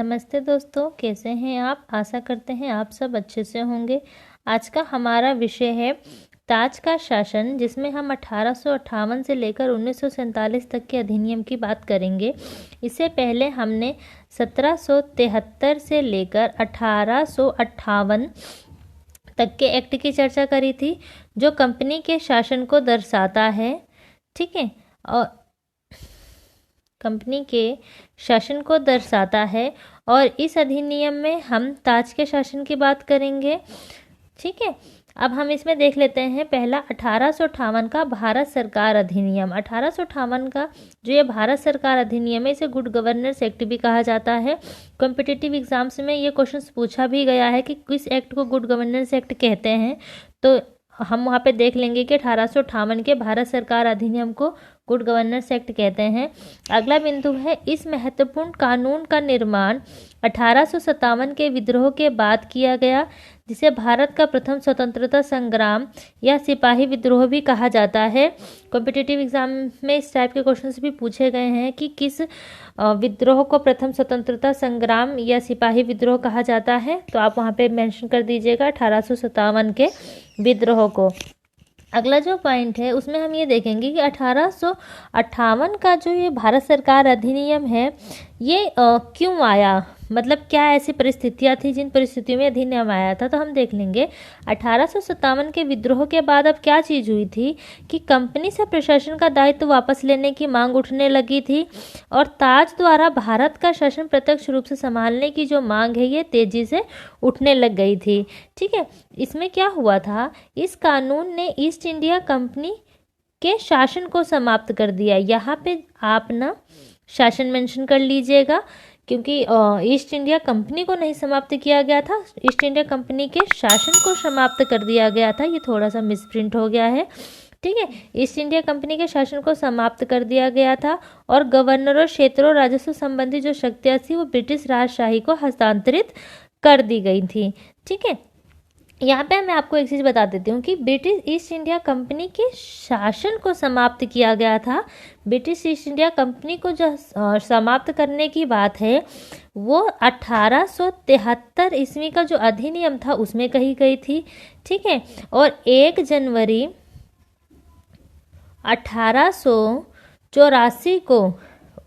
नमस्ते दोस्तों, कैसे हैं आप। आशा करते हैं आप सब अच्छे से होंगे। आज का हमारा विषय है ताज का शासन, जिसमें हम 1858 से लेकर 1947 तक के अधिनियम की बात करेंगे। इससे पहले हमने 1773 से लेकर 1858 तक के एक्ट की चर्चा करी थी, जो कंपनी के शासन को दर्शाता है। ठीक है, और कंपनी के शासन को दर्शाता है। और इस अधिनियम में हम ताज के शासन की बात करेंगे। ठीक है, अब हम इसमें देख लेते हैं पहला 1858 का भारत सरकार अधिनियम। 1858 का जो ये भारत सरकार अधिनियम है, इसे गुड गवर्नेंस एक्ट भी कहा जाता है। कॉम्पिटिटिव एग्जाम्स में ये क्वेश्चन पूछा भी गया है कि किस एक्ट को गुड गवर्नेंस एक्ट कहते हैं, तो हम वहाँ पे देख लेंगे कि 1858 के भारत सरकार अधिनियम को गुड गवर्नेंस एक्ट कहते हैं। अगला बिंदु है, इस महत्वपूर्ण कानून का निर्माण 1857 के विद्रोह के बाद किया गया, जिसे भारत का प्रथम स्वतंत्रता संग्राम या सिपाही विद्रोह भी कहा जाता है। कॉम्पिटिटिव एग्जाम में इस टाइप के क्वेश्चंस भी पूछे गए हैं कि किस विद्रोह को प्रथम स्वतंत्रता संग्राम या सिपाही विद्रोह कहा जाता है, तो आप वहाँ पे मेंशन कर दीजिएगा 1857 के विद्रोह को। अगला जो पॉइंट है उसमें हम ये देखेंगे कि 1858 का जो ये भारत सरकार अधिनियम है, ये क्यों आया, मतलब क्या ऐसी परिस्थितियां थी जिन परिस्थितियों में अधिनियम आया था। तो हम देख लेंगे 1857 के विद्रोह के बाद अब क्या चीज़ हुई थी कि कंपनी से प्रशासन का दायित्व वापस लेने की मांग उठने लगी थी, और ताज द्वारा भारत का शासन प्रत्यक्ष रूप से संभालने की जो मांग है, ये तेजी से उठने लग गई थी। ठीक है, इसमें क्या हुआ था, इस कानून ने ईस्ट इंडिया कंपनी के शासन को समाप्त कर दिया। यहाँ पे आप ना शासन मेंशन कर लीजिएगा, क्योंकि ईस्ट इंडिया कंपनी को नहीं समाप्त किया गया था, ईस्ट इंडिया कंपनी के शासन को समाप्त कर दिया गया था। ये थोड़ा सा मिसप्रिंट हो गया है। ठीक है, ईस्ट इंडिया कंपनी के शासन को समाप्त कर दिया गया था, और गवर्नरों, क्षेत्रों, राजस्व संबंधी जो शक्तियाँ थी वो ब्रिटिश राजशाही को हस्तांतरित कर दी गई थी। ठीक है, यहाँ पे मैं आपको एक चीज़ बता देती हूँ कि ब्रिटिश ईस्ट इंडिया कंपनी के शासन को समाप्त किया गया था। ब्रिटिश ईस्ट इंडिया कंपनी को जो समाप्त करने की बात है, वो 1873 ईस्वी का जो अधिनियम था उसमें कही गई थी। ठीक है, और 1 जनवरी 1884 को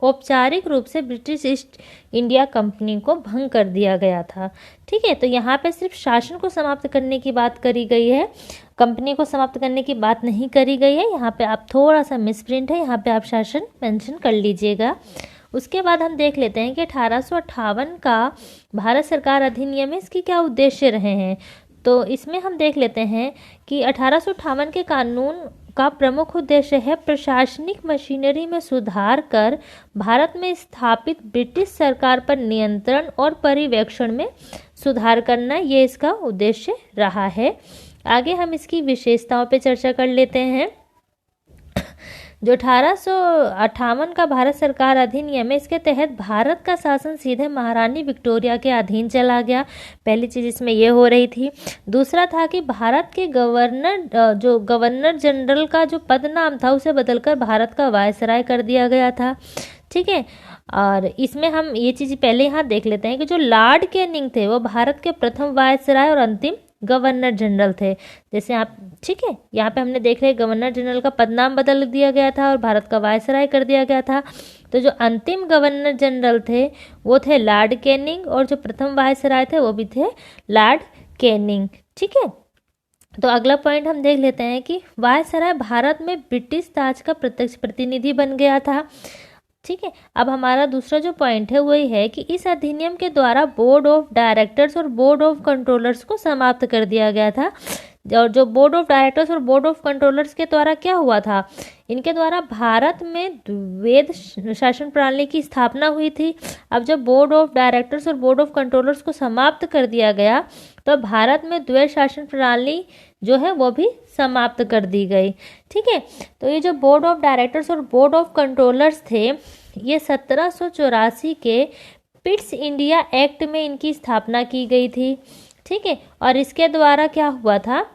औपचारिक रूप से ब्रिटिश ईस्ट इंडिया कंपनी को भंग कर दिया गया था। ठीक है, तो यहाँ पे सिर्फ शासन को समाप्त करने की बात करी गई है, कंपनी को समाप्त करने की बात नहीं करी गई है। यहाँ पे आप थोड़ा सा मिसप्रिंट है, यहाँ पे आप शासन मेंशन कर लीजिएगा। उसके बाद हम देख लेते हैं कि 1858 का भारत सरकार अधिनियम में इसके क्या उद्देश्य रहे हैं। तो इसमें हम देख लेते हैं कि 1858 के कानून का प्रमुख उद्देश्य है प्रशासनिक मशीनरी में सुधार कर भारत में स्थापित ब्रिटिश सरकार पर नियंत्रण और पर्यवेक्षण में सुधार करना। ये इसका उद्देश्य रहा है। आगे हम इसकी विशेषताओं पे चर्चा कर लेते हैं। जो 1858 का भारत सरकार अधिनियम है, इसके तहत भारत का शासन सीधे महारानी विक्टोरिया के अधीन चला गया। पहली चीज़ इसमें ये हो रही थी। दूसरा था कि भारत के गवर्नर जनरल का जो पद नाम था उसे बदलकर भारत का वायसराय कर दिया गया था। ठीक है, और इसमें हम ये चीज़ पहले यहाँ देख लेते हैं कि जो लॉर्ड कैनिंग थे वो भारत के प्रथम वायसराय और अंतिम गवर्नर जनरल थे। जैसे आप, ठीक है, यहाँ पे हमने देख रहे गवर्नर जनरल का पदनाम बदल दिया गया था और भारत का वायसराय कर दिया गया था। तो जो अंतिम गवर्नर जनरल थे वो थे लॉर्ड कैनिंग, और जो प्रथम वायसराय थे वो भी थे लॉर्ड कैनिंग। ठीक है, तो अगला पॉइंट हम देख लेते हैं कि वायसराय भारत में ब्रिटिश ताज का प्रत्यक्ष प्रतिनिधि बन गया था। ठीक है, अब हमारा दूसरा जो पॉइंट है वही है कि इस अधिनियम के द्वारा बोर्ड ऑफ डायरेक्टर्स और बोर्ड ऑफ कंट्रोलर्स को समाप्त कर दिया गया था। और जो बोर्ड ऑफ डायरेक्टर्स और बोर्ड ऑफ कंट्रोलर्स के द्वारा क्या हुआ था, इनके द्वारा भारत में द्वैध शासन प्रणाली की स्थापना हुई थी। अब जब बोर्ड ऑफ डायरेक्टर्स और बोर्ड ऑफ कंट्रोलर्स को समाप्त कर दिया गया, तो भारत में द्वैध शासन प्रणाली जो है वो भी समाप्त कर दी गई। ठीक है, तो ये जो बोर्ड ऑफ डायरेक्टर्स और बोर्ड ऑफ कंट्रोलर्स थे, ये 1784 के पिट्स इंडिया एक्ट में इनकी स्थापना की गई थी। ठीक है, और इसके द्वारा क्या हुआ था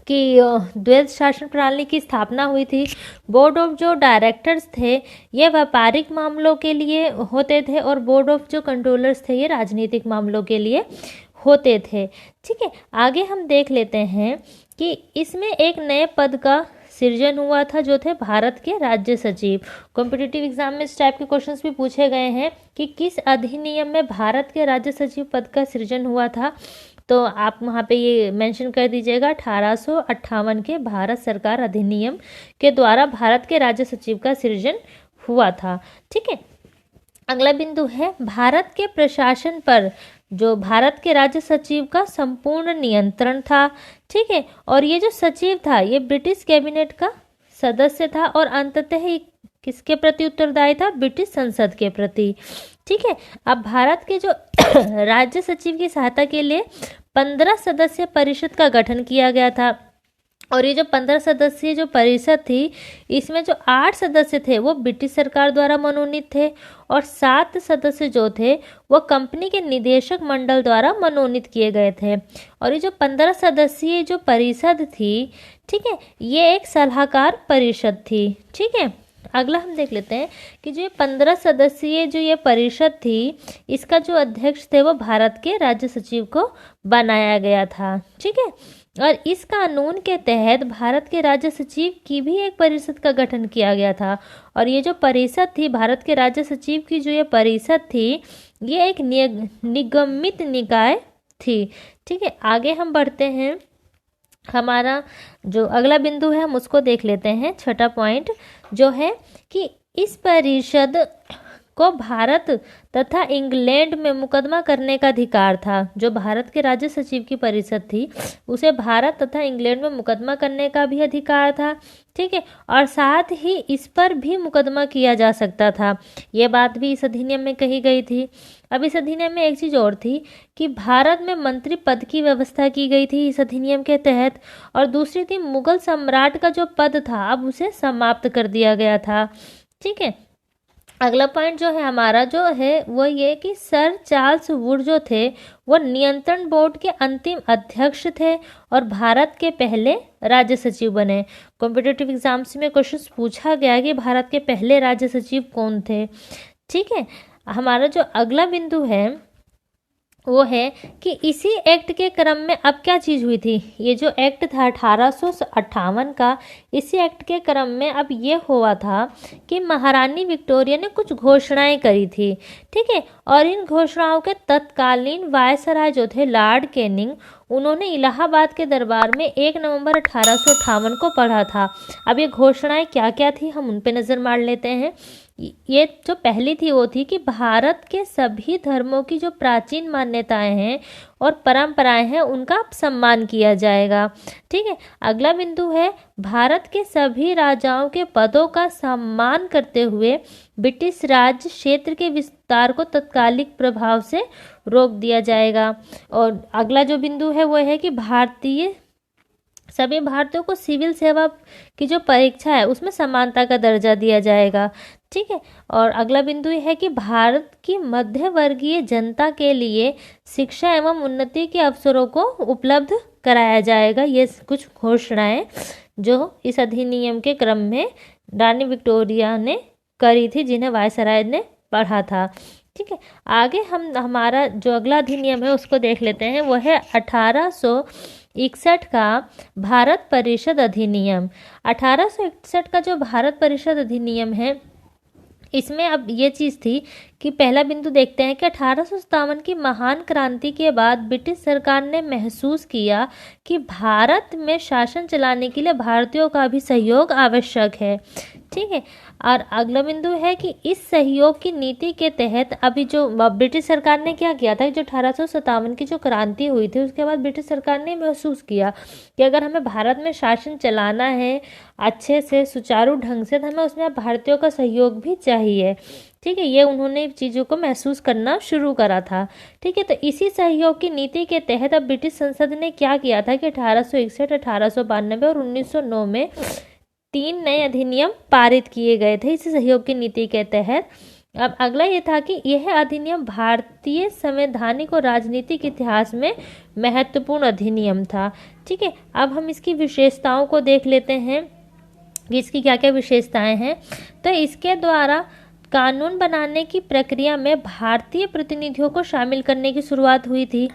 कि द्वैध शासन प्रणाली की स्थापना हुई थी। बोर्ड ऑफ जो डायरेक्टर्स थे ये व्यापारिक मामलों के लिए होते थे और बोर्ड ऑफ जो कंट्रोलर्स थे ये राजनीतिक मामलों के लिए होते थे। ठीक है, आगे हम देख लेते हैं कि इसमें एक नए पद का सृजन हुआ था जो थे भारत के राज्य सचिव। कॉम्पिटिटिव एग्जाम में इस टाइप के क्वेश्चंस भी पूछे गए हैं कि किस अधिनियम में भारत के राज्य सचिव पद का सृजन हुआ था, तो आप वहाँ पे ये मेंशन कर दीजिएगा 1858 के भारत सरकार अधिनियम के द्वारा भारत के राज्य सचिव का सृजन हुआ था। ठीक है, अगला बिंदु है भारत के प्रशासन पर जो भारत के राज्य सचिव का संपूर्ण नियंत्रण था। ठीक है, और ये जो सचिव था ये ब्रिटिश कैबिनेट का सदस्य था और अंततः ही किसके प्रति उत्तरदायी था, ब्रिटिश संसद के प्रति। ठीक है, अब भारत के जो राज्य सचिव की सहायता के लिए 15 सदस्य परिषद का गठन किया गया था और ये जो 15 सदस्यीय जो परिषद थी इसमें जो 8 सदस्य थे वो ब्रिटिश सरकार द्वारा मनोनीत थे और 7 सदस्य जो थे वो कंपनी के निदेशक मंडल द्वारा मनोनीत किए गए थे। और ये जो 15 सदस्यीय जो परिषद थी, ठीक है, ये एक सलाहकार परिषद थी। ठीक है, अगला हम देख लेते हैं कि जो ये 15 सदस्यीय जो ये परिषद थी इसका जो अध्यक्ष थे वो भारत के राज्य सचिव को बनाया गया था। ठीक है, और इस कानून के तहत भारत के राज्य सचिव की भी एक परिषद का गठन किया गया था और ये जो परिषद थी भारत के राज्य सचिव की जो ये परिषद थी ये एक निगमित निकाय थी। ठीक है, आगे हम बढ़ते हैं, हमारा जो अगला बिंदु है हम उसको देख लेते हैं। छठा पॉइंट जो है कि इस परिषद को भारत तथा इंग्लैंड में मुकदमा करने का अधिकार था। जो भारत के राज्य सचिव की परिषद थी उसे भारत तथा इंग्लैंड में मुकदमा करने का भी अधिकार था। ठीक है, और साथ ही इस पर भी मुकदमा किया जा सकता था, ये बात भी इस अधिनियम में कही गई थी। अब इस अधिनियम में एक चीज़ और थी कि भारत में मंत्री पद की व्यवस्था की गई थी इस अधिनियम के तहत, और दूसरी थी मुगल सम्राट का जो पद था अब उसे समाप्त कर दिया गया था। ठीक है, अगला पॉइंट जो है हमारा जो है वो ये कि सर चार्ल्स वुड जो थे वो नियंत्रण बोर्ड के अंतिम अध्यक्ष थे और भारत के पहले राज्य सचिव बने। कॉम्पिटिटिव एग्जाम्स में क्वेश्चन पूछा गया कि भारत के पहले राज्य सचिव कौन थे। ठीक है, हमारा जो अगला बिंदु है वो है कि इसी एक्ट के क्रम में अब क्या चीज़ हुई थी, ये जो एक्ट था 1858 का, इसी एक्ट के क्रम में अब ये हुआ था कि महारानी विक्टोरिया ने कुछ घोषणाएं करी थी। ठीक है, और इन घोषणाओं के तत्कालीन वायसराय जो थे लॉर्ड कैनिंग, उन्होंने इलाहाबाद के दरबार में 1 नवंबर 1858 को पढ़ा था। अब ये घोषणाएं क्या क्या थी हम उन पे नज़र मार लेते हैं। ये जो पहली थी वो थी कि भारत के सभी धर्मों की जो प्राचीन मान्यताएं हैं और परंपराएं हैं उनका सम्मान किया जाएगा। ठीक है, अगला बिंदु है भारत के सभी राजाओं के पदों का सम्मान करते हुए ब्रिटिश राज्य क्षेत्र के विस्तार को तत्कालिक प्रभाव से रोक दिया जाएगा। और अगला जो बिंदु है वो है कि सभी भारतीयों को सिविल सेवा की जो परीक्षा है उसमें समानता का दर्जा दिया जाएगा। ठीक है, और अगला बिंदु यह है कि भारत की मध्य वर्गीय जनता के लिए शिक्षा एवं उन्नति के अवसरों को उपलब्ध कराया जाएगा। ये कुछ घोषणाएं जो इस अधिनियम के क्रम में रानी विक्टोरिया ने करी थी जिन्हें वायसराय ने पढ़ा था। ठीक है, आगे हम हमारा जो अगला अधिनियम है उसको देख लेते हैं, वो है 1861 का भारत परिषद अधिनियम। 1861 का जो भारत परिषद अधिनियम है इसमें अब ये चीज़ थी कि पहला बिंदु देखते हैं कि 1857 की महान क्रांति के बाद ब्रिटिश सरकार ने महसूस किया कि भारत में शासन चलाने के लिए भारतीयों का भी सहयोग आवश्यक है। ठीक है, और अगला बिंदु है कि इस सहयोग की नीति के तहत अभी जो ब्रिटिश सरकार ने क्या किया था, जो 1857 की जो क्रांति हुई थी उसके बाद ब्रिटिश सरकार ने महसूस किया कि अगर हमें भारत में शासन चलाना है अच्छे से सुचारू ढंग से तो हमें उसमें भारतीयों का सहयोग भी चाहिए। ठीक है, ये उन्होंने चीज़ों को महसूस करना शुरू करा था। ठीक है, तो इसी सहयोग की नीति के तहत अब ब्रिटिश संसद ने क्या किया था कि 1861, 1892 और 1909 में 3 नए अधिनियम पारित किए गए थे इस सहयोग की नीति के तहत। अब अगला ये था कि यह अधिनियम भारतीय संवैधानिक और राजनीतिक इतिहास में महत्वपूर्ण अधिनियम था। ठीक है, अब हम इसकी विशेषताओं को देख लेते हैं कि इसकी क्या क्या विशेषताएं हैं। तो इसके द्वारा कानून बनाने की प्रक्रिया में भारतीय प्रतिनिधियों को शामिल करने की शुरुआत हुई थी।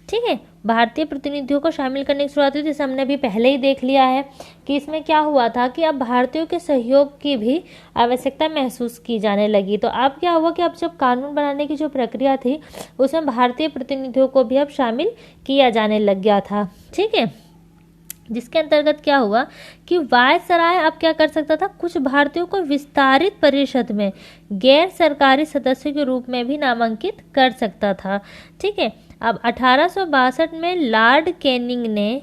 ठीक है, भारतीय प्रतिनिधियों को शामिल करने की शुरुआत हुई थी, जैसे हमने अभी पहले ही देख लिया है कि इसमें क्या हुआ था कि अब भारतीयों के सहयोग की भी आवश्यकता महसूस की जाने लगी। तो अब क्या हुआ कि अब जब कानून बनाने की जो प्रक्रिया थी उसमें भारतीय प्रतिनिधियों को भी अब शामिल किया जाने लग गया था। ठीक है, जिसके अंतर्गत क्या हुआ कि वायसराय अब क्या कर सकता था, कुछ भारतीयों को विस्तारित परिषद में गैर सरकारी सदस्य के रूप में भी नामांकित कर सकता था। ठीक है, अब 1862 में लॉर्ड कैनिंग ने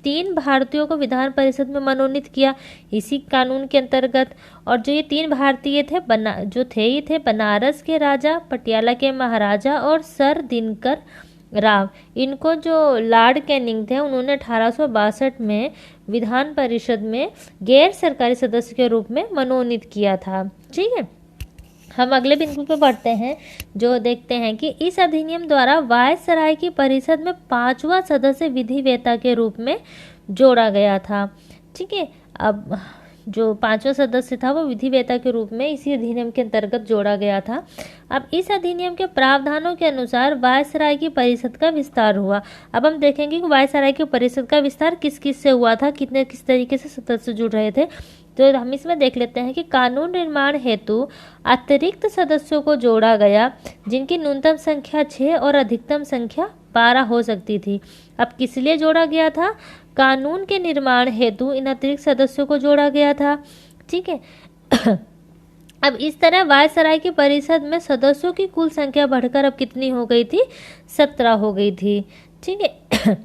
3 भारतीयों को विधान परिषद में मनोनीत किया इसी कानून के अंतर्गत। और जो ये 3 भारतीय थे ये थे बनारस के राजा, पटियाला के महाराजा और सर दिनकर राव। इनको जो लॉर्ड कैनिंग थे उन्होंने 1862 में विधान परिषद में गैर सरकारी सदस्य के रूप में मनोनीत किया था। ठीक है, हम अगले बिंदु पे बढ़ते हैं, जो देखते हैं कि इस अधिनियम द्वारा वायसराय की परिषद में 5वां सदस्य विधिवेता के रूप में जोड़ा गया था। ठीक है, अब जो 5वां सदस्य था वो विधिवेता के रूप में इसी अधिनियम के अंतर्गत जोड़ा गया था। अब इस अधिनियम के प्रावधानों के अनुसार वायसराय की परिषद का विस्तार हुआ। अब हम देखेंगे कि वायसराय की परिषद का विस्तार किस किस से हुआ था, किस तरीके से सदस्य जुड़ रहे थे। तो हम इसमें देख लेते हैं कि कानून निर्माण हेतु अतिरिक्त सदस्यों को जोड़ा गया, जिनकी न्यूनतम संख्या 6 और अधिकतम संख्या 12 हो सकती थी। अब किस लिए जोड़ा गया था, कानून के निर्माण हेतु इन अतिरिक्त सदस्यों को जोड़ा गया था। ठीक है, अब इस तरह वायसराय की परिषद में सदस्यों की कुल संख्या बढ़कर अब कितनी हो गई थी, 17 हो गई थी। ठीक है,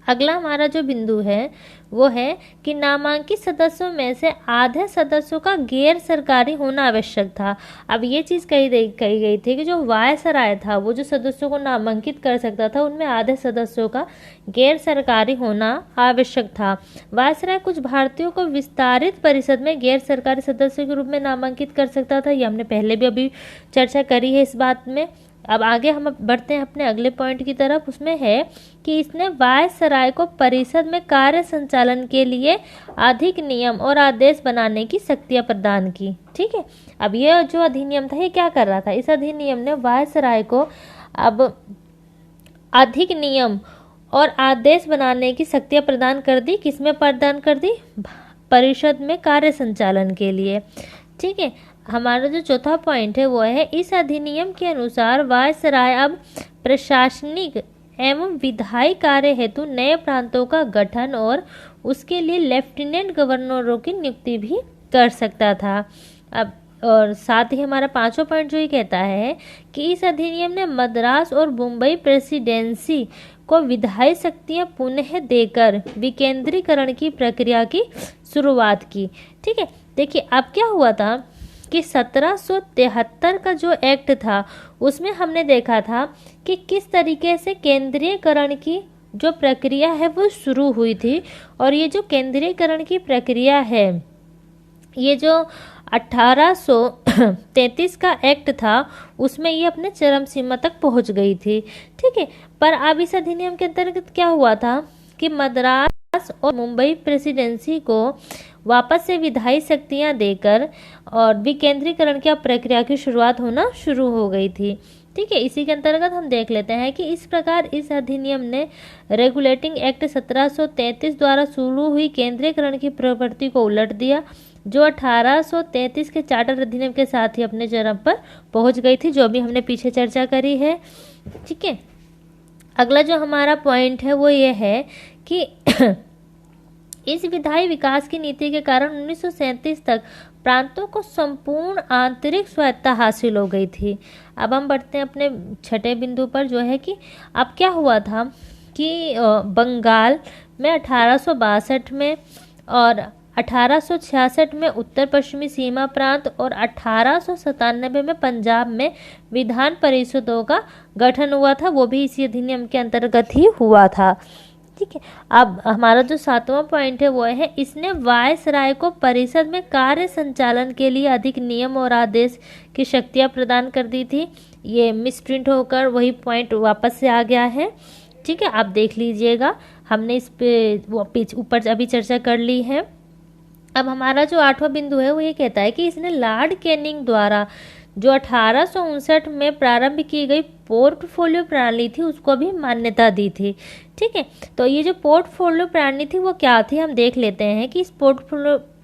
अगला हमारा जो बिंदु है वो है कि नामांकित सदस्यों में से आधे सदस्यों का गैर सरकारी होना आवश्यक था। अब ये चीज़ कही गई थी कि जो वायसराय था वो जो सदस्यों को नामांकित कर सकता था उनमें आधे सदस्यों का गैर सरकारी होना आवश्यक था। वायसराय कुछ भारतीयों को विस्तारित परिषद में गैर सरकारी सदस्यों के रूप में नामांकित कर सकता था, ये हमने पहले भी अभी चर्चा करी है इस बात में। अब आगे हम बढ़ते हैं अपने अगले पॉइंट की तरफ, उसमें है कि इसने वायसराय को परिषद में कार्य संचालन के लिए अधिक नियम और आदेश बनाने की शक्तियां प्रदान की। ठीक है, अब ये जो अधिनियम था ये क्या कर रहा था, इस अधिनियम ने वायसराय को अब अधिक नियम और आदेश बनाने की शक्तियां प्रदान कर दी। किसमें प्रदान कर दी, परिषद में कार्य संचालन के लिए। ठीक है, हमारा जो चौथा पॉइंट है वो है इस अधिनियम के अनुसार वायसराय अब प्रशासनिक एवं विधायी कार्य हेतु नए प्रांतों का गठन और उसके लिए लेफ्टिनेंट गवर्नरों की नियुक्ति भी कर सकता था। अब और साथ ही हमारा 5वां पॉइंट जो ये कहता है कि इस अधिनियम ने मद्रास और मुंबई प्रेसिडेंसी को विधायी शक्तियां पुनः देकर विकेंद्रीकरण की प्रक्रिया की शुरुआत की। ठीक है, देखिए अब क्या हुआ था कि 1773 का जो एक्ट था उसमें हमने देखा था कि किस तरीके से केंद्रीयकरण की जो प्रक्रिया है वो शुरू हुई थी। और ये जो केंद्रीयकरण की प्रक्रिया है ये जो 1833 का एक्ट था उसमें ये अपने चरम सीमा तक पहुंच गई थी। ठीक है, पर अब इस अधिनियम के अंतर्गत क्या हुआ था कि मद्रास और मुंबई प्रेसिडेंसी को वापस से विधायी शक्तियां देकर और विकेंद्रीकरण की प्रक्रिया की शुरुआत होना शुरू हो गई थी। ठीक है, इसी के अंतर्गत हम देख लेते हैं कि इस प्रकार इस अधिनियम ने रेगुलेटिंग एक्ट 1733 द्वारा शुरू हुई केंद्रीकरण की प्रवृत्ति को उलट दिया, जो 1833 के चार्टर अधिनियम के साथ ही अपने चरम पर पहुंच गई थी, जो भी हमने पीछे चर्चा करी है। ठीक है, अगला जो हमारा पॉइंट है वो ये है कि इस विधायी विकास की नीति के कारण 1937 तक प्रांतों को संपूर्ण आंतरिक स्वायत्तता हासिल हो गई थी। अब हम बढ़ते हैं अपने छठे बिंदु पर, जो है कि अब क्या हुआ था कि बंगाल में 1862 में और 1866 में उत्तर पश्चिमी सीमा प्रांत और 1897 में पंजाब में विधान परिषदों का गठन हुआ था, वो भी इसी अधिनियम के अंतर्गत ही हुआ था। ठीक है, अब हमारा जो 7वां पॉइंट है वो है इसने वायसराय को परिषद में कार्य संचालन के लिए अधिक नियम और आदेश की शक्तियां प्रदान कर दी थी। ये मिसप्रिंट होकर वही पॉइंट वापस से आ गया है। ठीक है, आप देख लीजिएगा। हमने इस पे ऊपर अभी चर्चा कर ली है। अब हमारा जो 8वां बिंदु है वो ये कहता है कि इसने लॉर्ड कैनिंग द्वारा जो 1859 में प्रारंभ की गई पोर्टफोलियो प्रणाली थी उसको भी मान्यता दी थी। ठीक है, तो ये जो पोर्टफोलियो प्रणाली थी वो क्या थी, हम देख लेते हैं कि इस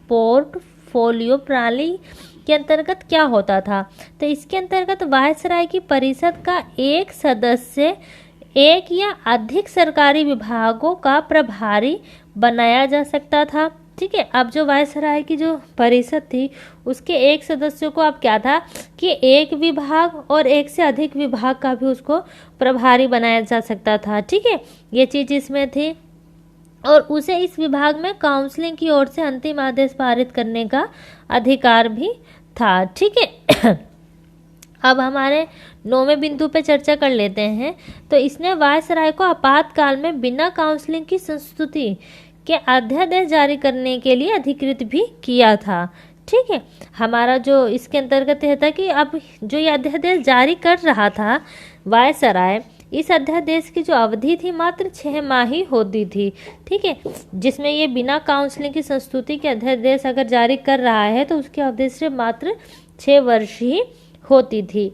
पोर्टफोलियो प्रणाली के अंतर्गत क्या होता था। तो इसके अंतर्गत वायसराय की परिषद का एक सदस्य एक या अधिक सरकारी विभागों का प्रभारी बनाया जा सकता था। ठीक है, अब जो वायसराय की जो परिषद थी उसके एक सदस्य को अब क्या था कि एक विभाग और एक से अधिक विभाग का भी उसको प्रभारी बनाया जा सकता था। ठीक है, ये चीज इसमें थी और उसे इस विभाग में काउंसिलिंग की ओर से अंतिम आदेश पारित करने का अधिकार भी था। ठीक है, अब हमारे 9वें बिंदु पे चर्चा कर लेते हैं। तो इसने वायसराय को आपातकाल में बिना काउंसिलिंग की संस्तुति के अध्यादेश जारी करने के लिए अधिकृत भी किया था। ठीक है, हमारा जो इसके अंतर्गत यह था कि अब जो ये अध्यादेश जारी कर रहा था वायसराय, इस अध्यादेश की जो अवधि थी मात्र 6 माह ही होती थी। ठीक है, जिसमें ये बिना काउंसिलिंग की संस्तुति के अध्यादेश अगर जारी कर रहा है तो उसकी अवधि से मात्र 6 वर्ष ही होती थी।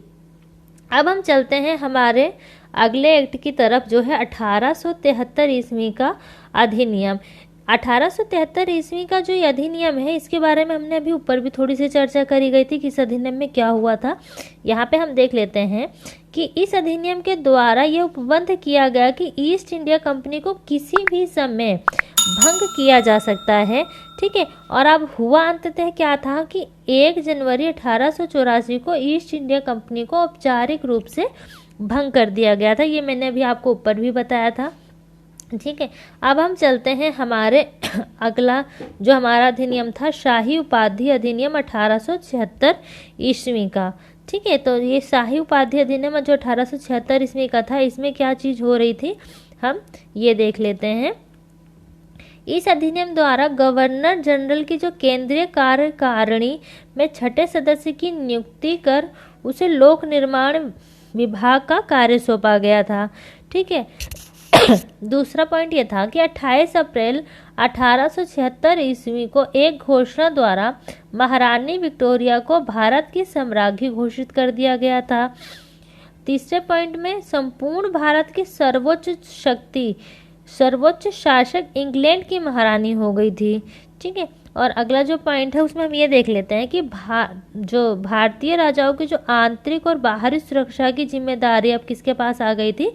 अब हम चलते हैं हमारे अगले एक्ट की तरफ जो है 1873 ईस्वी का अधिनियम। 1873 ईस्वी का जो ये अधिनियम है इसके बारे में हमने अभी ऊपर भी थोड़ी सी चर्चा करी गई थी कि इस अधिनियम में क्या हुआ था। यहाँ पे हम देख लेते हैं कि इस अधिनियम के द्वारा यह उपबंध किया गया कि ईस्ट इंडिया कंपनी को किसी भी समय भंग किया जा सकता है। ठीक है, और अब हुआ अंततः क्या था कि 1 जनवरी 1884 को ईस्ट इंडिया कंपनी को औपचारिक रूप से भंग कर दिया गया था। ये मैंने अभी आपको ऊपर भी बताया था। ठीक है, अब हम चलते हैं हमारे अगला जो हमारा अधिनियम था शाही उपाधि अधिनियम 1876 ईस्वी का। ठीक है, तो ये शाही उपाधि अधिनियम जो 1876 ईस्वी का था, इसमें क्या चीज़ हो रही थी हम ये देख लेते हैं। इस अधिनियम द्वारा गवर्नर जनरल की जो केंद्रीय कार्यकारिणी में 6ठे सदस्य की नियुक्ति कर उसे लोक निर्माण विभाग का कार्य सौंपा गया था। ठीक है, दूसरा पॉइंट यह था कि 28 अप्रैल 1876 ईस्वी को एक घोषणा द्वारा महारानी विक्टोरिया को भारत की सम्राज्ञी घोषित कर दिया गया था। तीसरे पॉइंट में संपूर्ण भारत की सर्वोच्च शासक इंग्लैंड की महारानी हो गई थी। ठीक है, और अगला जो पॉइंट है उसमें हम ये देख लेते हैं कि जो भारतीय राजाओं की जो आंतरिक और बाहरी सुरक्षा की जिम्मेदारी अब किसके पास आ गई थी,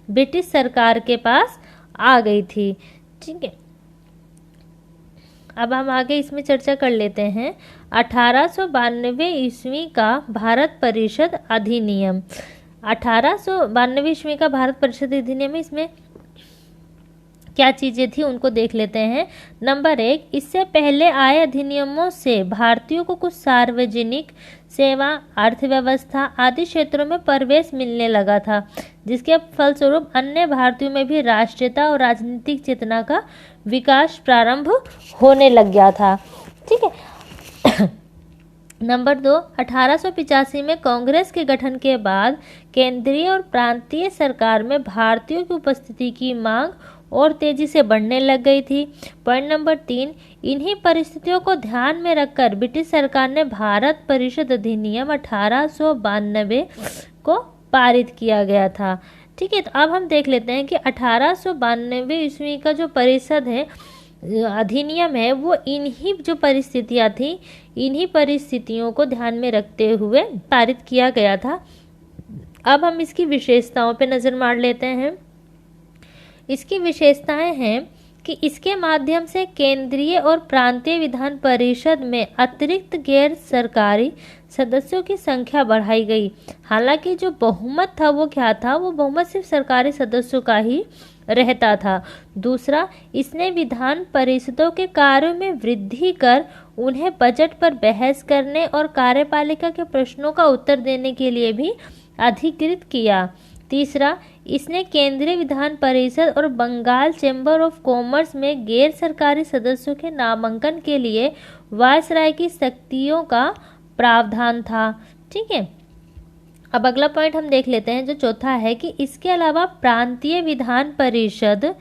ब्रिटिश सरकार के पास आ गई थी। ठीक है, अब हम आगे इसमें चर्चा कर लेते हैं 1892 ईस्वी का भारत परिषद अधिनियम। 1892 ईस्वी का भारत परिषद अधिनियम, इसमें क्या चीज़ें थी उनको देख लेते हैं। नंबर 1, इससे पहले आए अधिनियमों से भारतीयों को कुछ सार्वजनिक सेवा, अर्थव्यवस्था आदि क्षेत्रों में प्रवेश मिलने लगा था, जिसके फलस्वरूप अन्य भारतीयों में भी राष्ट्रीयता और राजनीतिक चेतना का विकास प्रारंभ होने लग गया था। ठीक है, नंबर 2, 1885 में कांग्रेस के गठन के बाद केंद्रीय और प्रांतीय सरकार में भारतीयों की उपस्थिति की मांग और तेजी से बढ़ने लग गई थी। पॉइंट नंबर 3, इन्हीं परिस्थितियों को ध्यान में रखकर ब्रिटिश सरकार ने भारत परिषद अधिनियम 1892 को पारित किया गया था। ठीक है, तो अब हम देख लेते हैं कि 1892 ईस्वी का जो परिषद है अधिनियम है वो इन्हीं जो परिस्थितियां थी, इन्हीं परिस्थितियों को ध्यान में रखते हुए पारित किया गया था। अब हम इसकी विशेषताओं पे नज़र मार लेते हैं। इसकी विशेषताएं हैं कि इसके माध्यम से केंद्रीय और प्रांतीय विधान परिषद में अतिरिक्त गैर सरकारी सदस्यों की संख्या बढ़ाई गई। हालांकि जो बहुमत था वो क्या था, वो बहुमत सिर्फ सरकारी सदस्यों का ही रहता था। दूसरा, इसने विधान परिषदों के कार्यों में वृद्धि कर उन्हें बजट पर बहस करने और कार्यपालिका के प्रश्नों का उत्तर देने के लिए भी अधिकृत किया। तीसरा, इसने केंद्रीय विधान परिषद और बंगाल चैम्बर ऑफ कॉमर्स में गैर सरकारी सदस्यों के नामांकन के लिए वायसराय की शक्तियों का प्रावधान था। ठीक है, अब अगला पॉइंट हम देख लेते हैं जो चौथा है कि इसके अलावा प्रांतीय विधान परिषद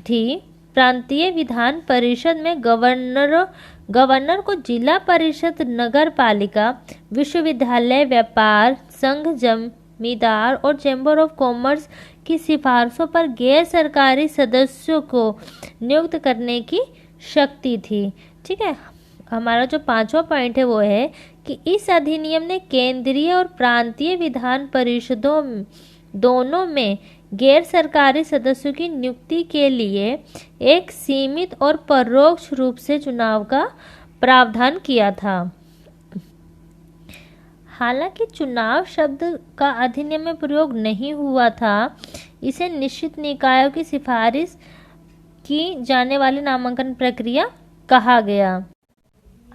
थी। प्रांतीय विधान परिषद में गवर्नर को जिला परिषद, नगर पालिका, विश्वविद्यालय, व्यापार संघ, जमींदार और चैम्बर ऑफ कॉमर्स की सिफारिशों पर गैर सरकारी सदस्यों को नियुक्त करने की शक्ति थी। ठीक है, हमारा जो 5वां पॉइंट है वो है कि इस अधिनियम ने केंद्रीय और प्रांतीय विधान परिषदों दोनों में गैर सरकारी सदस्यों की नियुक्ति के लिए एक सीमित और परोक्ष रूप से चुनाव का प्रावधान किया था। हालांकि चुनाव शब्द का अधिनियम में प्रयोग नहीं हुआ था, इसे निश्चित निकायों की सिफारिश की जाने वाली नामांकन प्रक्रिया कहा गया।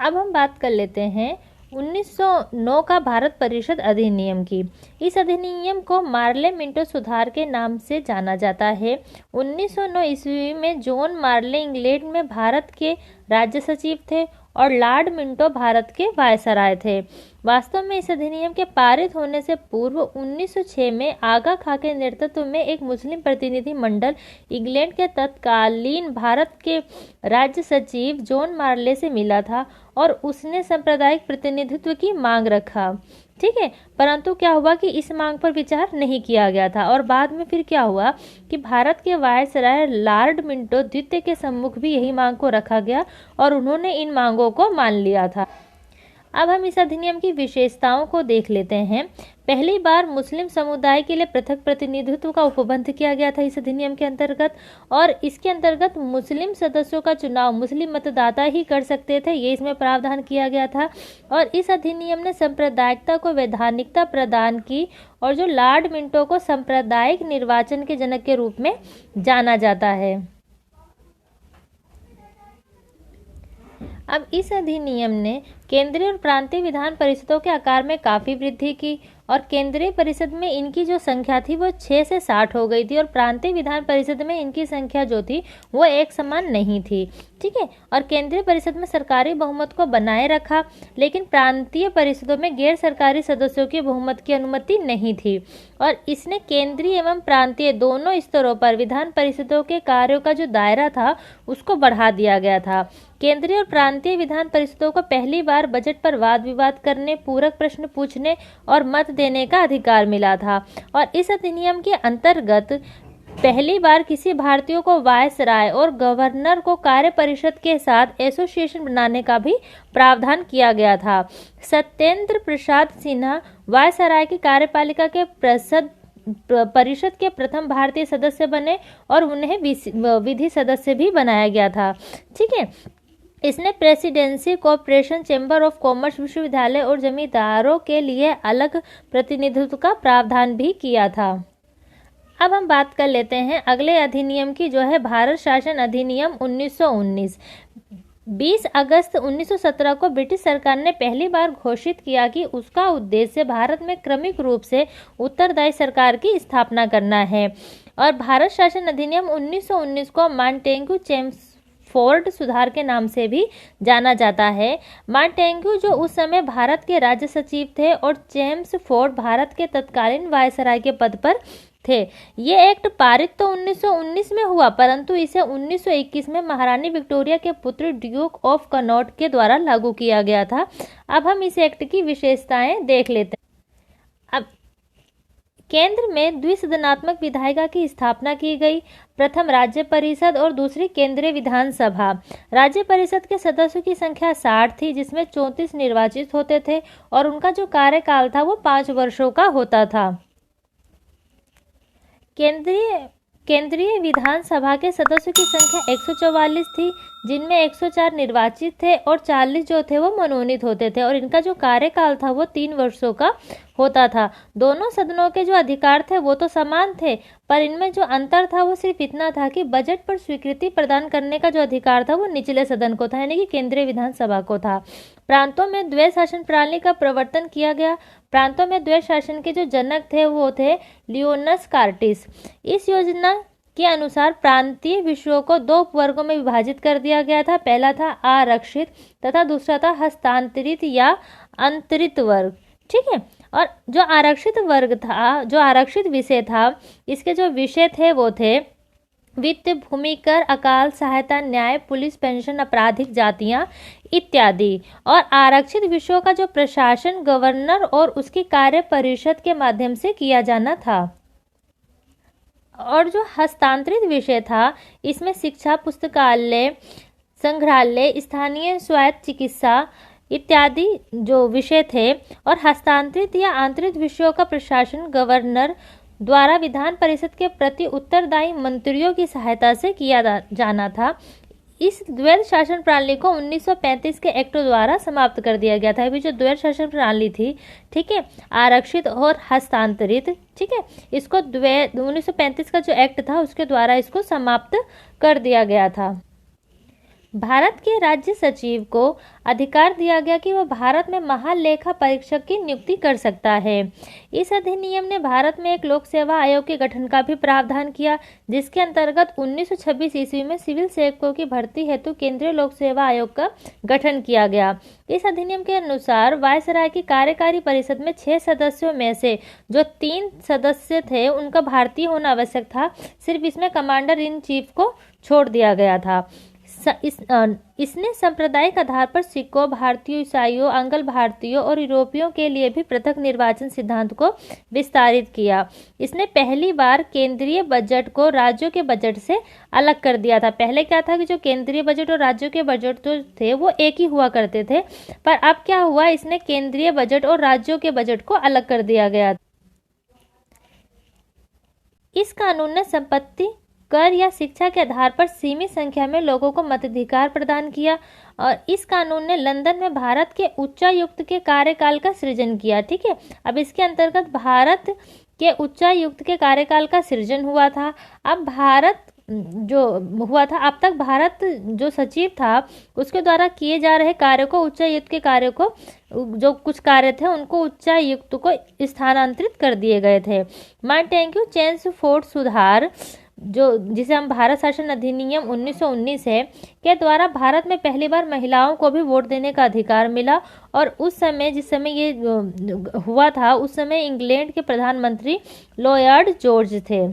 अब हम बात कर लेते हैं 1909 का भारत परिषद अधिनियम की। इस अधिनियम को मार्ले मिंटो सुधार के नाम से जाना जाता है। 1909 ईस्वी में जॉन मार्ले इंग्लैंड में भारत के राज्य सचिव थे और लॉर्ड मिंटो भारत के वायसराय थे। वास्तव में इस अधिनियम के पारित होने से पूर्व 1906 में आगा खां के नेतृत्व में एक मुस्लिम प्रतिनिधि मंडल इंग्लैंड के तत्कालीन भारत के राज्य सचिव जॉन मार्ले से मिला था और उसने सांप्रदायिक प्रतिनिधित्व की मांग रखा। ठीक है, परंतु क्या हुआ कि इस मांग पर विचार नहीं किया गया था और बाद में फिर क्या हुआ कि भारत के वायसराय लॉर्ड मिंटो द्वितीय के सम्मुख भी यही मांग को रखा गया और उन्होंने इन मांगों को मान लिया था। अब हम इस अधिनियम की विशेषताओं को देख लेते हैं। पहली बार मुस्लिम समुदाय के लिए पृथक प्रतिनिधित्व का उपबंध किया गया था इस अधिनियम के अंतर्गत, और इसके अंतर्गत मुस्लिम सदस्यों का चुनाव मुस्लिम मतदाता ही कर सकते थे, ये इसमें प्रावधान किया गया था। और इस अधिनियम ने सांप्रदायिकता को वैधानिकता प्रदान की और जो लॉर्ड मिंटो को सांप्रदायिक निर्वाचन के जनक के रूप में जाना जाता है। अब इस अधिनियम ने केंद्रीय और प्रांतीय विधान परिषदों के आकार में काफ़ी वृद्धि की और केंद्रीय परिषद में इनकी जो संख्या थी वो 6 से 60 हो गई थी और प्रांतीय विधान परिषद में इनकी संख्या जो थी वो एक समान नहीं थी। ठीक है, और केंद्रीय परिषद में सरकारी बहुमत को बनाए रखा, लेकिन प्रांतीय परिषदों में गैर सरकारी सदस्यों की बहुमत की अनुमति नहीं थी और इसने केंद्रीय एवं प्रांतीय दोनों स्तरों पर विधान परिषदों के कार्यों का जो दायरा था उसको बढ़ा दिया गया था। केंद्रीय और प्रांतीय विधान परिषदों को पहली बार बजट पर वाद विवाद करने, पूरक प्रश्न पूछने और मत देने का अधिकार मिला था और इस अधिनियम के अंतर्गत पहली बार किसी भारतीय को वायसराय और गवर्नर को कार्य परिषद के साथ एसोसिएशन बनाने का भी प्रावधान किया गया था। सत्येंद्र प्रसाद सिन्हा वायसराय की कार्यपालिका के परिषद के प्रथम भारतीय सदस्य बने और उन्हें विधि सदस्य भी बनाया गया था। ठीक है, इसने presidency, corporation, chamber of commerce, विश्वविद्यालय और जमींदारों के लिए अलग प्रतिनिधित्व का प्रावधान भी किया था। अब हम बात कर लेते हैं अगले अधिनियम की, जो है भारत शासन अधिनियम 1919। 20 अगस्त 1917 को ब्रिटिश सरकार ने पहली बार घोषित किया कि उसका उद्देश्य भारत में क्रमिक रूप से उत्तरदायी सरकार की स्थापना करना है और भारत शासन अधिनियम 1919 को मांटेग्यू चेम्सफोर्ड सुधार के नाम से भी जाना जाता है। मांटेग्यू जो उस समय भारत के राज्य सचिव थे और चेम्सफोर्ड भारत के तत्कालीन वायसराय के पद पर थे। ये एक्ट पारित तो 1919 में हुआ, परंतु इसे 1921 में महारानी विक्टोरिया के पुत्र ड्यूक ऑफ कनॉट के द्वारा लागू किया गया था। अब हम इस एक्ट की विशेषताएं देख लेते हैं। अब केंद्र में द्विसदनात्मक विधायिका की स्थापना की गई, प्रथम राज्य परिषद और दूसरी केंद्रीय विधानसभा। राज्य परिषद के सदस्यों की संख्या 60 थी, जिसमें 34 निर्वाचित होते थे और उनका जो कार्यकाल था वो 5 वर्षों का होता था। केंद्रीय विधानसभा के सदस्यों की संख्या 144 थी, जिनमें 104 निर्वाचित थे और 40 जो थे वो मनोनीत होते थे और इनका जो कार्यकाल था वो 3 वर्षों का होता था। दोनों सदनों के जो अधिकार थे वो तो समान थे, पर इनमें जो अंतर था वो सिर्फ इतना था कि बजट पर स्वीकृति प्रदान करने का जो अधिकार था वो निचले सदन को था, यानी कि केंद्रीय विधानसभा को था। प्रांतों में द्वैध शासन प्रणाली का प्रवर्तन किया गया। प्रांतों में द्वैध शासन के जो जनक थे वो थे लियोनस कार्टिस। इस योजना के अनुसार प्रांतीय विषयों को 2 वर्गों में विभाजित कर दिया गया था। पहला था आरक्षित तथा दूसरा था हस्तांतरित या अंतरित वर्ग। ठीक है, और जो आरक्षित वर्ग था, जो आरक्षित विषय था, इसके जो विषय थे वो थे वित्त, भूमि कर, अकाल सहायता, न्याय, पुलिस, पेंशन, आपराधिक जातियां इत्यादि। और आरक्षित विषयों का जो प्रशासन गवर्नर और उसकी कार्य परिषद के माध्यम से किया जाना था। और जो हस्तांतरित विषय था, इसमें शिक्षा, पुस्तकालय, संग्रहालय, स्थानीय स्वायत्त चिकित्सा इत्यादि जो विषय थे। और हस्तांतरित या आंतरिक विषयों का प्रशासन गवर्नर द्वारा विधान परिषद के प्रति उत्तरदायी मंत्रियों की सहायता से किया जाना था। इस द्वैध शासन प्रणाली को 1935 के एक्ट द्वारा समाप्त कर दिया गया था। अभी जो द्वैध शासन प्रणाली थी, ठीक है, आरक्षित और हस्तांतरित, ठीक है, इसको 1935 का जो एक्ट था उसके द्वारा इसको समाप्त कर दिया गया था। भारत के राज्य सचिव को अधिकार दिया गया कि वह भारत में महालेखा परीक्षक की नियुक्ति कर सकता है। इस अधिनियम ने भारत में एक लोक सेवा आयोग के गठन का भी प्रावधान किया, जिसके अंतर्गत 1926 ईस्वी में सिविल सेवकों की भर्ती हेतु केंद्रीय लोक सेवा आयोग का गठन किया गया। इस अधिनियम के अनुसार वायसराय की कार्यकारी परिषद में 6 सदस्यों में से जो 3 सदस्य थे उनका भारतीय होना आवश्यक था। सिर्फ इसमें कमांडर इन चीफ को छोड़ दिया गया था। इसने सांप्रदायिक आधार पर सिखों, भारतीयों, ईसाइयों, आंग्ल भारतीयों और यूरोपियों के लिए भी पृथक निर्वाचन सिद्धांत को विस्तारित किया। इसने पहली बार केंद्रीय बजट को राज्यों के बजट से अलग कर दिया था। पहले क्या था कि जो केंद्रीय बजट और राज्यों के बजट तो थे वो एक ही हुआ करते थे, पर अब क्या हुआ, इसने केंद्रीय बजट और राज्यों के बजट को अलग कर दिया गया। इस कानून ने संपत्ति कर या शिक्षा के आधार पर सीमित संख्या में लोगों को मताधिकार प्रदान किया। और इस कानून ने लंदन में भारत के उच्चायुक्त के कार्यकाल का सृजन किया। ठीक है, अब इसके अंतर्गत भारत के उच्चायुक्त के कार्यकाल का सृजन हुआ था। अब भारत जो हुआ था, अब तक भारत जो सचिव था उसके द्वारा किए जा रहे कार्य को, उच्चायुक्त के कार्य को, जो कुछ कार्य थे उनको उच्चायुक्त को स्थानांतरित कर दिए गए थे। मार्टेन्यू चेम्सफोर्ड सुधार, जो जिसे हम भारत शासन अधिनियम 1919 है, के द्वारा भारत में पहली बार महिलाओं को भी वोट देने का अधिकार मिला। और उस समय, जिस समय ये हुआ था, उस समय इंग्लैंड के प्रधानमंत्री लॉर्ड जॉर्ज थे।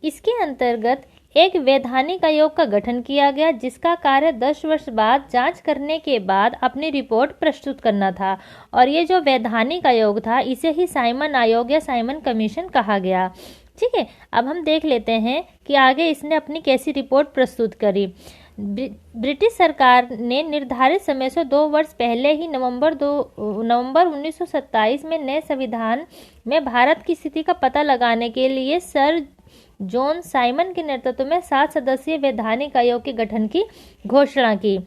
इसके अंतर्गत एक वैधानिक आयोग का गठन किया गया, जिसका कार्य 10 वर्ष बाद जांच करने के बाद अपनी रिपोर्ट प्रस्तुत करना था। और ये जो वैधानिक आयोग था, इसे ही साइमन आयोग या साइमन कमीशन कहा गया। ठीक है, अब हम देख लेते हैं कि आगे इसने अपनी कैसी रिपोर्ट प्रस्तुत करी। ब्रिटिश सरकार ने निर्धारित समय से 2 वर्ष पहले ही नवंबर 1927 में नए संविधान में भारत की स्थिति का पता लगाने के लिए सर जॉन साइमन के नेतृत्व में 7 सदस्यीय वैधानिक आयोग के गठन की घोषणा की।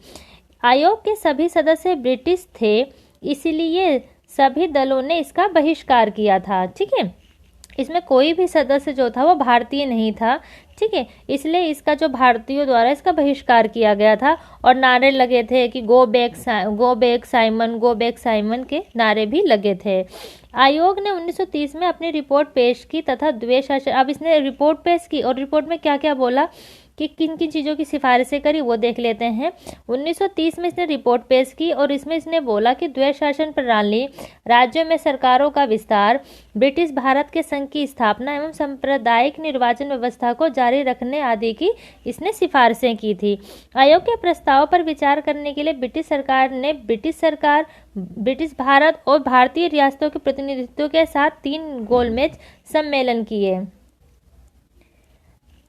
आयोग के सभी सदस्य ब्रिटिश थे, इसलिए सभी दलों ने इसका बहिष्कार किया था। ठीक है, इसमें कोई भी सदस्य जो था वो भारतीय नहीं था। ठीक है, इसलिए इसका जो भारतीयों द्वारा इसका बहिष्कार किया गया था। और नारे लगे थे कि go back Simon, go back Simon के नारे भी लगे थे। आयोग ने 1930 में अपनी रिपोर्ट पेश की तथा द्वैध शासन, अब इसने रिपोर्ट पेश की और रिपोर्ट में क्या क्या बोला कि किन किन चीज़ों की सिफारिशें करी, वो देख लेते हैं। 1930 में इसने रिपोर्ट पेश की और इसमें इसने बोला कि द्वैध शासन प्रणाली, राज्यों में सरकारों का विस्तार, ब्रिटिश भारत के संघ की स्थापना एवं सांप्रदायिक निर्वाचन व्यवस्था को जारी रखने आदि की इसने सिफारिशें की थी। आयोग के प्रस्ताव पर विचार करने के लिए ब्रिटिश सरकार ने ब्रिटिश भारत और भारतीय रियासतों के प्रतिनिधित्व के साथ 3 गोलमेज सम्मेलन किए।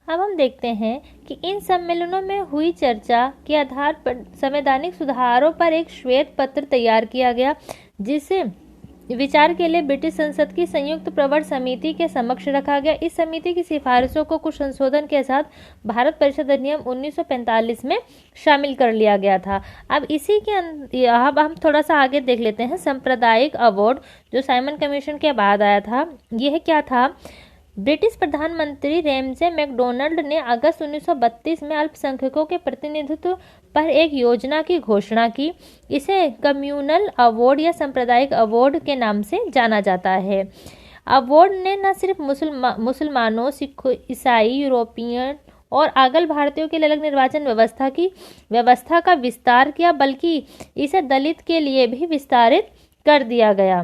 अब हम देखते हैं कि इन सम्मेलनों में हुई चर्चा के आधार पर संवैधानिक सुधारों पर एक श्वेत पत्र तैयार किया गया, जिसे विचार के लिए ब्रिटिश संसद की संयुक्त प्रवर समिति के समक्ष रखा गया। इस समिति की सिफारिशों को कुछ संशोधन के साथ भारत परिषद अधिनियम 1945 में शामिल कर लिया गया था। अब इसी के अब हम थोड़ा सा आगे देख लेते हैं। सांप्रदायिक अवार्ड जो साइमन कमीशन के बाद आया था, यह क्या था? ब्रिटिश प्रधानमंत्री रैमजे मैकडोनाल्ड ने अगस्त 1932 में अल्पसंख्यकों के प्रतिनिधित्व पर एक योजना की घोषणा की। इसे कम्युनल अवार्ड या सांप्रदायिक अवार्ड के नाम से जाना जाता है। अवार्ड ने न सिर्फ मुसलमानों, सिखों, ईसाई, यूरोपियन और आंग्ल भारतीयों के लिए अलग निर्वाचन व्यवस्था का विस्तार किया, बल्कि इसे दलित के लिए भी विस्तारित कर दिया गया।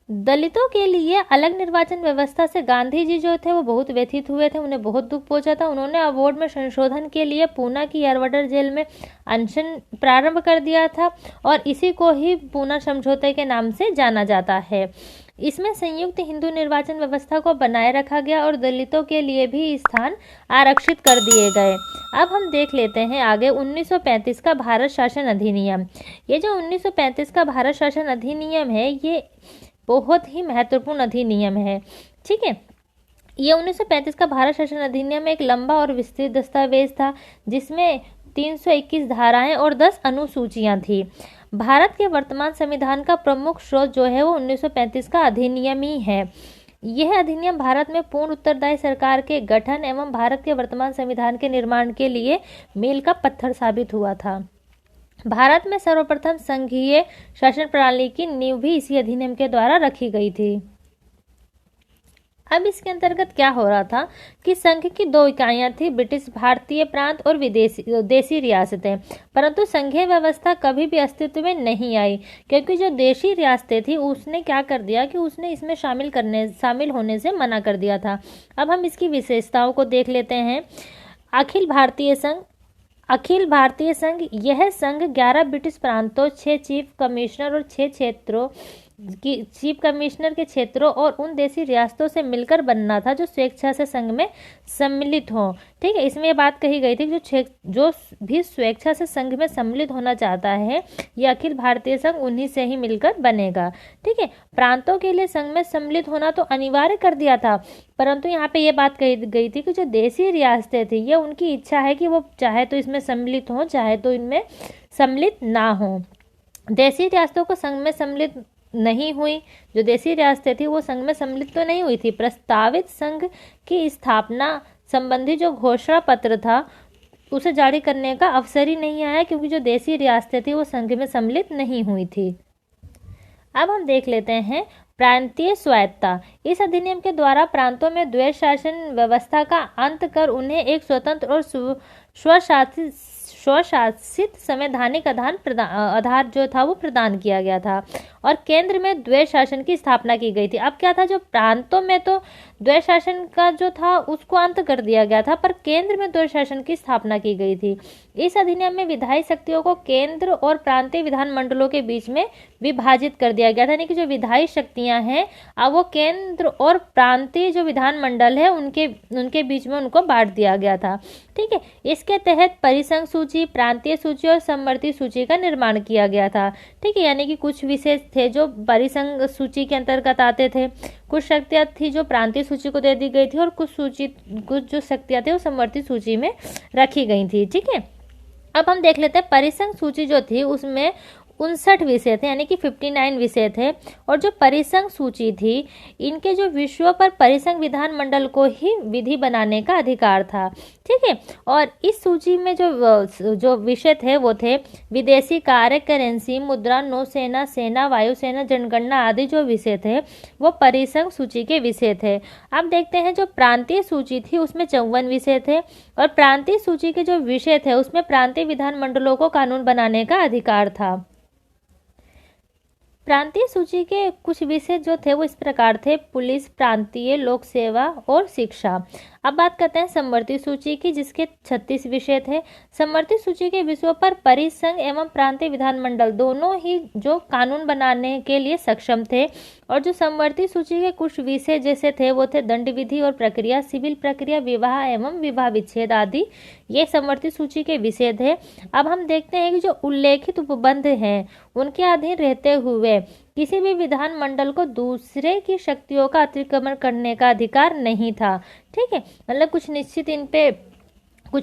दलितों के लिए अलग निर्वाचन व्यवस्था से गांधी जी जो थे वो बहुत व्यथित हुए थे, उन्हें बहुत दुख पहुंचा था। उन्होंने अवोर्ड में संशोधन के लिए पूना की यारवडर जेल में अनशन प्रारंभ कर दिया था और इसी को ही पूना समझौते के नाम से जाना जाता है। इसमें संयुक्त हिंदू निर्वाचन व्यवस्था को बनाए रखा गया और दलितों के लिए भी स्थान आरक्षित कर दिए गए। अब हम देख लेते हैं आगे 1935 का भारत शासन अधिनियम। ये जो 1935 का भारत शासन अधिनियम है ये बहुत ही महत्वपूर्ण अधिनियम है। ठीक है, ये 1935 का भारत शासन अधिनियम एक लंबा और विस्तृत दस्तावेज था जिसमें 321 धाराएं और 10 अनुसूचियां थी। भारत के वर्तमान संविधान का प्रमुख स्रोत जो है वो 1935 का अधिनियम ही है। यह अधिनियम भारत में पूर्ण उत्तरदायी सरकार के गठन एवं भारत के वर्तमान संविधान के निर्माण के लिए मील का पत्थर साबित हुआ था। भारत में सर्वप्रथम संघीय शासन प्रणाली की नींव भी इसी अधिनियम के द्वारा रखी गई थी। अब इसके अंतर्गत क्या हो रहा था कि संघ की 2 इकाइयां थी, ब्रिटिश भारतीय प्रांत और देशी रियासतें, परंतु संघीय व्यवस्था कभी भी अस्तित्व में नहीं आई क्योंकि जो देशी रियासतें थी उसने क्या कर दिया कि उसने इसमें शामिल होने से मना कर दिया था। अब हम इसकी विशेषताओं को देख लेते हैं। अखिल भारतीय संघ यह संघ 11 ब्रिटिश प्रांतों, 6 चीफ कमिश्नर और 6 क्षेत्रों की चीफ कमिश्नर के क्षेत्रों और उन देशी रियासतों से मिलकर बनना था जो स्वेच्छा से संघ में सम्मिलित हो। ठीक है, इसमें ये बात कही गई थी कि जो भी स्वेच्छा से संघ में सम्मिलित होना चाहता है ये अखिल भारतीय संघ उन्हीं से ही मिलकर बनेगा। ठीक है, प्रांतों के लिए संघ में सम्मिलित होना तो अनिवार्य कर दिया था, परंतु यहाँ पे ये बात कही गई थी कि जो देशी रियासतें थी ये उनकी इच्छा है कि वो चाहे तो इसमें सम्मिलित हो चाहे तो इनमें सम्मिलित ना हो। देशी रियासतों को संघ में सम्मिलित नहीं हुई, जो देशी रियासतें थी वो संघ में सम्मिलित तो नहीं हुई थी। प्रस्तावित संघ की स्थापना संबंधी जो घोषणा पत्र था उसे जारी करने का अवसर ही नहीं आया क्योंकि जो देशी रियासतें थी वो संघ में सम्मिलित नहीं हुई थी। अब हम देख लेते हैं प्रांतीय स्वायत्ता। इस अधिनियम के द्वारा प्रांतों में द्वैध शासन व्यवस्था का अंत कर उन्हें एक स्वतंत्र और स्वशासित संवैधानिक आधार जो था वो प्रदान किया गया था और केंद्र में द्वैध शासन की स्थापना की गई थी। अब क्या था, जो प्रांतों में तो द्वैध शासन का जो था उसको अंत कर दिया गया था पर केंद्र में द्वैध शासन की स्थापना की गई थी। इस अधिनियम में विधायी शक्तियों को केंद्र और प्रांतीय विधान मंडलों के बीच में विभाजित कर दिया गया था, यानी कि जो विधायी शक्तियां हैं अब वो केंद्र और प्रांतीय जो विधान मंडल है उनके बीच में उनको बांट दिया गया था। ठीक है, इसके तहत परिसंघ सूची, प्रांतीय सूची और समवर्ती सूची का निर्माण किया गया था। ठीक है, यानी कि कुछ विषय थे जो परिसंघ सूची के अंतर्गत आते थे, कुछ शक्तियां थी जो प्रांतीय सूची को दे दी गई थी और कुछ जो शक्तियां थी वो समवर्ती सूची में रखी गई थी। ठीक है, अब हम देख लेते हैं परिसंघ सूची जो थी उसमें 59 विषय थे, यानी कि 59 विषय थे और जो परिसंघ सूची थी इनके जो विषयों पर परिसंघ विधान मंडल को ही विधि बनाने का अधिकार था। ठीक है, और इस सूची में जो विषय थे वो थे विदेशी कार्य, करेंसी, मुद्रा, नौसेना, सेना, वायुसेना, जनगणना आदि जो विषय थे वो परिसंघ सूची के विषय थे। अब देखते हैं जो प्रांतीय सूची थी उसमें 54 विषय थे और प्रांतीय सूची के जो विषय थे उसमें प्रांतीय विधान मंडलों को कानून बनाने का अधिकार था। प्रांतीय सूची के कुछ विषय जो थे वो इस प्रकार थे: पुलिस, प्रांतीय, लोक सेवा और शिक्षा। अब बात करते हैं समवर्ती सूची की जिसके 36 विषय थे। समवर्ती सूची के विषयों पर परिसंघ एवं प्रांतीय विधानमंडल दोनों ही जो कानून बनाने के लिए सक्षम थे और जो समवर्ती सूची के कुछ विषय जैसे थे वो थे दंड विधि और प्रक्रिया, सिविल प्रक्रिया, विवाह एवं विवाह विच्छेद आदि, ये समवर्ती सूची के विषय थे। अब हम देखते हैं कि जो उल्लेखित उपबंध हैं उनके अधीन रहते हुए किसी भी विधान मंडल को दूसरे की शक्तियों का अतिक्रमण करने का अधिकार नहीं था। ठीक है, मतलब कुछ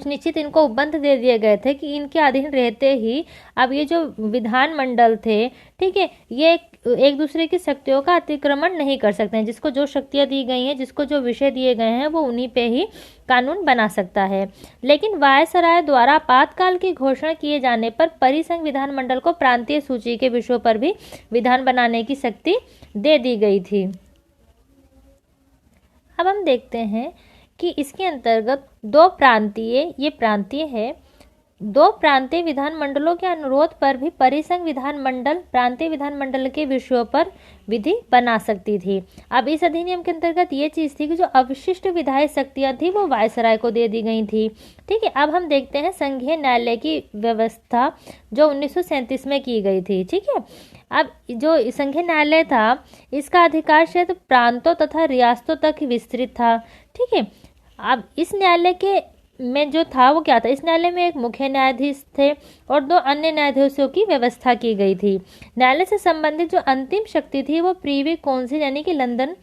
निश्चित इनको उपबंध दे दिए गए थे कि इनके अधीन रहते ही अब ये जो विधान मंडल थे, ठीक है, ये एक दूसरे की शक्तियों का अतिक्रमण नहीं कर सकते हैं। जिसको जो शक्तियां दी गई हैं, जिसको जो विषय दिए गए हैं वो उन्हीं पे ही कानून बना सकता है। लेकिन वायसराय द्वारा आपातकाल की घोषणा किए जाने पर परिसंघ विधानमंडल को प्रांतीय सूची के विषयों पर भी विधान बनाने की शक्ति दे दी गई थी। अब हम देखते हैं कि इसके अंतर्गत दो प्रांतीय, ये प्रांतीय है, दो प्रांतीय विधानमंडलों के अनुरोध पर भी परिसंघ विधानमंडल प्रांतीय विधानमंडल के विषयों पर विधि बना सकती थी। अब इस अधिनियम के अंतर्गत ये चीज थी कि जो अवशिष्ट विधायी शक्तियां थी वो वायसराय को दे दी गई थी। ठीक है, अब हम देखते हैं संघीय न्यायालय की व्यवस्था जो 1937 में की गई थी। ठीक है, अब जो संघीय न्यायालय था इसका अधिकार क्षेत्र प्रांतों तथा रियासतों तक विस्तृत था। ठीक है, अब इस न्यायालय के में जो था वो क्या था, इस न्यायालय में एक मुख्य न्यायाधीश थे और दो अन्य न्यायाधीशों की व्यवस्था की गई थी। न्यायालय से संबंधित जो अंतिम शक्ति थी वो प्रीवी काउंसिल यानी कि लंदन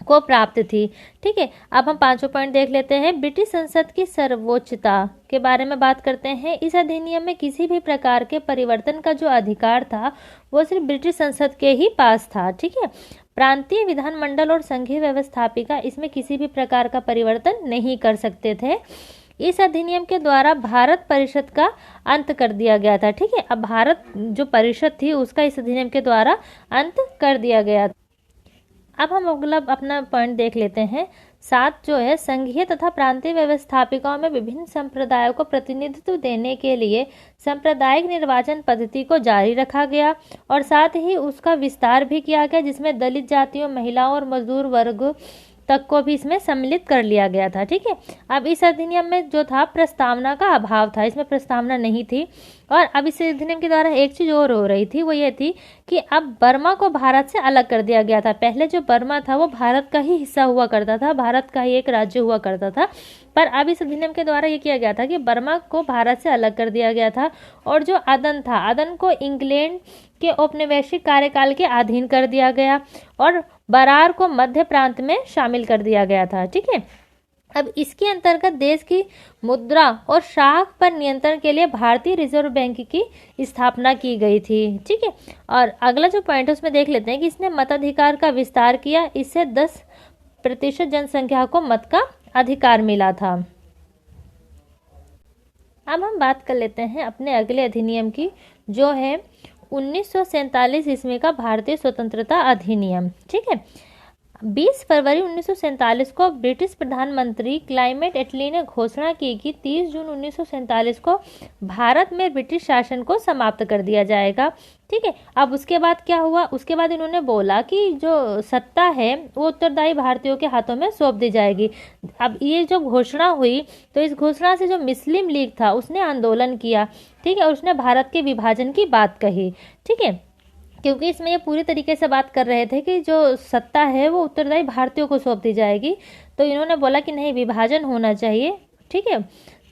को प्राप्त थी। ठीक है, अब हम पांचों पॉइंट देख लेते हैं। ब्रिटिश संसद की सर्वोच्चता के बारे में बात करते हैं। इस अधिनियम में किसी भी प्रकार के परिवर्तन का जो अधिकार था वो सिर्फ ब्रिटिश संसद के ही पास था। ठीक है, प्रांतीय विधानमंडल और संघीय व्यवस्थापिका इसमें किसी भी प्रकार का परिवर्तन नहीं कर सकते थे। इस अधिनियम के द्वारा भारत परिषद का अंत कर दिया गया था। ठीक है, अब भारत जो परिषद थी उसका इस अधिनियम के द्वारा अंत कर दिया गया। अब हम अगला अपना पॉइंट देख लेते हैं। 7 जो है, संघीय तथा प्रांतीय व्यवस्थापिकाओं में विभिन्न संप्रदायों को प्रतिनिधित्व देने के लिए सांप्रदायिक निर्वाचन पद्धति को जारी रखा गया और साथ ही उसका विस्तार भी किया गया, जिसमें दलित जातियों, महिलाओं और मजदूर वर्ग तक को भी इसमें सम्मिलित कर लिया गया था। ठीक है, अब इस अधिनियम में जो था प्रस्तावना का अभाव था, इसमें प्रस्तावना नहीं थी। और अब इस अधिनियम के द्वारा एक चीज और हो रही थी, वो ये थी कि अब बर्मा को भारत से अलग कर दिया गया था। पहले जो बर्मा था वो भारत का ही हिस्सा हुआ करता था, भारत का ही एक राज्य हुआ करता था, पर अब इस अधिनियम के द्वारा ये किया गया था कि बर्मा को भारत से अलग कर दिया गया था और जो अदन था, अदन को इंग्लैंड के औपनिवेशिक कार्यकाल के अधीन कर दिया गया और बरार को मध्य प्रांत में शामिल कर दिया गया था। ठीक है, अब इसके अंतर्गत देश की मुद्रा और शाख पर नियंत्रण के लिए भारतीय रिजर्व बैंक की स्थापना की गई थी। ठीक है, और अगला जो पॉइंट है उसमें देख लेते हैं कि इसने मताधिकार का विस्तार किया, इससे 10% जनसंख्या को मत का अधिकार मिला था। अब हम बात कर लेते हैं अपने अगले अधिनियम की, जो है 1947 ईस्वी का भारतीय स्वतंत्रता अधिनियम। ठीक है, 20 फरवरी 1947 को ब्रिटिश प्रधानमंत्री क्लाइमेट एटली ने घोषणा की कि 30 जून 1947 को भारत में ब्रिटिश शासन को समाप्त कर दिया जाएगा। ठीक है, अब उसके बाद क्या हुआ, उसके बाद इन्होंने बोला कि जो सत्ता है वो उत्तरदायी भारतीयों के हाथों में सौंप दी जाएगी। अब ये जो घोषणा हुई तो इस घोषणा से जो मुस्लिम लीग था उसने आंदोलन किया। ठीक है, और उसने भारत के विभाजन की बात कही। ठीक है, क्योंकि इसमें ये पूरी तरीके से बात कर रहे थे कि जो सत्ता है वो उत्तरदायी भारतीयों को सौंप दी जाएगी, तो इन्होंने बोला कि नहीं, विभाजन होना चाहिए। ठीक है,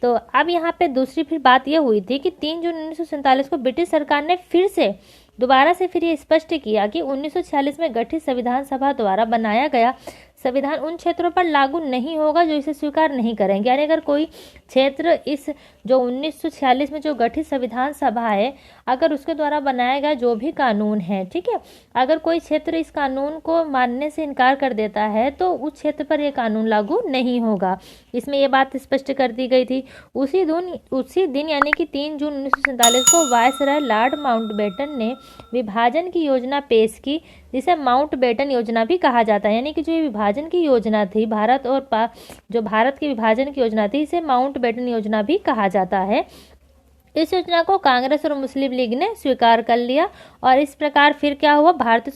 तो अब यहाँ पे दूसरी फिर बात ये हुई थी कि 3 जून 1947 को ब्रिटिश सरकार ने फिर से दोबारा से फिर ये स्पष्ट किया कि 1946 में गठित संविधान सभा द्वारा बनाया गया संविधान उन क्षेत्रों पर लागू नहीं होगा जो इसे स्वीकार नहीं करेंगे। यानी अगर कोई क्षेत्र इस जो 1946 में जो गठित संविधान सभा है, अगर उसके द्वारा बनाया गया जो भी कानून है, ठीक है, अगर कोई क्षेत्र इस कानून को मानने से इनकार कर देता है तो उस क्षेत्र पर यह कानून लागू नहीं होगा। इसमें यह बात स्पष्ट कर दी गई थी। उसी दिन यानी कि 3 जून 1947 को वायसराय लॉर्ड माउंटबेटन ने विभाजन की योजना पेश की, जिसे माउंटबेटन योजना भी कहा जाता है। यानी कि जो ये विभाजन की योजना थी भारत और जो भारत की विभाजन की योजना थी, इसे माउंटबेटन योजना भी कहा जाता है। इस योजना को कांग्रेस और मुस्लिम लीग ने स्वीकार कर लिया और इस प्रकार फिर क्या हुआ, भारतीय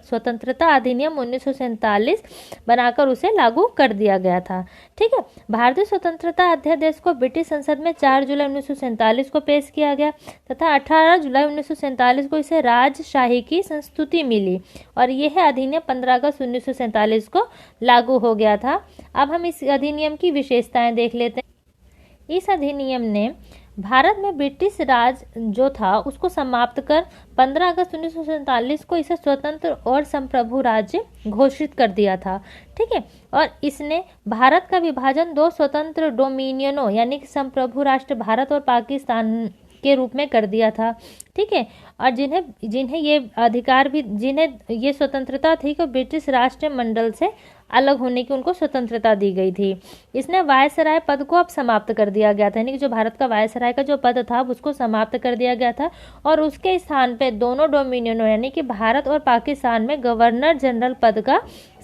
स्वतंत्रता अधिनियम 1947 बनाकर उसे लागू कर दिया गया था। ठीक है, भारतीय स्वतंत्रता अध्यादेश को ब्रिटिश संसद में 4 जुलाई 1947 को पेश किया गया तथा 18 जुलाई 1947 को इसे राजशाही की संस्तुति मिली और यह अधिनियम 15 अगस्त 1947 को लागू हो गया था। अब हम इस अधिनियम की विशेषताएं देख लेते हैं। इस अधिनियम ने भारत में ब्रिटिश राज जो था उसको समाप्त कर 15 अगस्त 1947 को इसे स्वतंत्र और संप्रभु राज्य घोषित कर दिया था। ठीक है, और इसने भारत का विभाजन 2 स्वतंत्र डोमिनियनों यानी कि संप्रभु राष्ट्र भारत और पाकिस्तान के रूप में कर दिया था। ठीक है, और जिन्हें ये अधिकार भी, जिन्हें ये स्वतंत्रता थी कि ब्रिटिश राष्ट्रमंडल से अलग होने की उनको स्वतंत्रता दी गई थी। इसने वायसराय पद को अब समाप्त कर दिया गया था, यानी कि जो भारत का वायसराय का जो पद था उसको समाप्त कर दिया गया था और उसके स्थान पे दोनों डोमिनियनों यानी कि भारत और पाकिस्तान में गवर्नर जनरल पद का